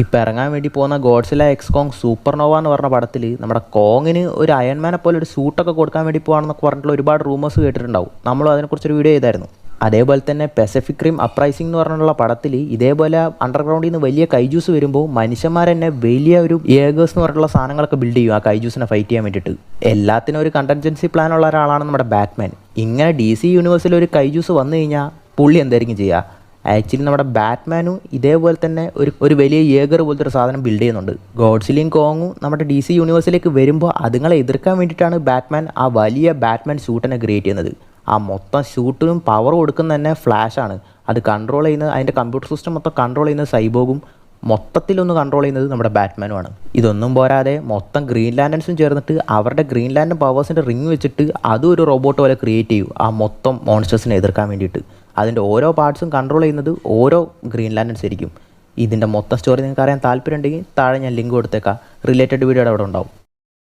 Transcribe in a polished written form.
ഇപ്പം ഇറങ്ങാൻ വേണ്ടി പോകുന്ന ഗോഡ്സില എക്സ് കോങ് സൂപ്പർനോവ എന്ന് പറഞ്ഞ പടത്തിൽ നമ്മുടെ കോങ്ങിന് ഒരു അയൺമാനെ പോലെ ഒരു സൂട്ടൊക്കെ കൊടുക്കാൻ വേണ്ടി പോകാണെന്നൊക്കെ പറഞ്ഞിട്ടുള്ള ഒരുപാട് റൂമേഴ്സ് കേട്ടിട്ടുണ്ടാവും. നമ്മളും അതിനെക്കുറിച്ചൊരു വീഡിയോ ചെയ്തായിരുന്നു. അതേപോലെ തന്നെ പെസഫിക് റിം അപ്രൈസിംഗ് എന്ന് പറഞ്ഞിട്ടുള്ള പടത്തിൽ ഇതേപോലെ അണ്ടർഗ്രൗണ്ടിൽ നിന്ന് വലിയ കൈജൂസ് വരുമ്പോൾ മനുഷ്യന്മാർ തന്നെ വലിയ ഒരു ഏഗേഴ്സ് എന്ന് പറഞ്ഞിട്ടുള്ള സാധനങ്ങളൊക്കെ ബിൽഡ് ചെയ്യും ആ കൈജൂസിനെ ഫൈറ്റ് ചെയ്യാൻ വേണ്ടിയിട്ട്. എല്ലാത്തിനും ഒരു കണ്ടൻജൻസി പ്ലാൻ ഉള്ള ഒരാളാണ് നമ്മുടെ ബാറ്റ്മാൻ. ഇങ്ങനെ DC യൂണിവേഴ്സിൽ ഒരു കൈജൂസ് വന്നു കഴിഞ്ഞാൽ പുള്ളി എന്തായിരിക്കും ചെയ്യുക? ആക്ച്വലി നമ്മുടെ ബാറ്റ്മാനും ഇതേപോലെ തന്നെ ഒരു വലിയ ഏഗർ പോലത്തെ ഒരു സാധനം ബിൽഡ് ചെയ്യുന്നുണ്ട്. ഗോഡ്സിലയും കോങ്ങും നമ്മുടെ DC യൂണിവേഴ്സിലേക്ക് വരുമ്പോൾ അതുങ്ങളെ എതിർക്കാൻ വേണ്ടിയിട്ടാണ് ബാറ്റ്മാൻ ആ വലിയ ബാറ്റ്മാൻ സ്യൂട്ടിനെ ക്രിയേറ്റ് ചെയ്യുന്നത്. ആ മൊത്തം സ്യൂട്ടിനും പവർ കൊടുക്കുന്ന തന്നെ ഫ്ലാഷാണ്. അത് കൺട്രോൾ ചെയ്യുന്നത്, അതിൻ്റെ കമ്പ്യൂട്ടർ സിസ്റ്റം മൊത്തം കൺട്രോൾ ചെയ്യുന്നത് സൈബോഗും, മൊത്തത്തിലൊന്ന് കൺട്രോൾ ചെയ്യുന്നത് നമ്മുടെ ബാറ്റ്മാനുമാണ്. ഇതൊന്നും പോരാതെ മൊത്തം ഗ്രീൻ ലാൻഡൻസും ചേർന്നിട്ട് അവരുടെ ഗ്രീൻ ലാൻഡൻ പവേഴ്സിൻ്റെ റിങ് വെച്ചിട്ട് അതും ഒരു റോബോട്ട് പോലെ ക്രിയേറ്റ് ചെയ്യും ആ മൊത്തം മോൺസ്റ്റേഴ്സിനെ എതിർക്കാൻ വേണ്ടിയിട്ട്. അതിൻ്റെ ഓരോ പാർട്സും കൺട്രോൾ ചെയ്യുന്നത് ഓരോ ഗ്രീൻ ലാൻഡൻസ് ആയിരിക്കും. ഇതിൻ്റെ മൊത്തം സ്റ്റോറി നിങ്ങൾക്ക് അറിയാൻ താല്പര്യം ഉണ്ടെങ്കിൽ താഴെ ഞാൻ ലിങ്ക് കൊടുത്തേക്കാം. റിലേറ്റഡ് വീഡിയോ അവിടെ ഉണ്ടാവും.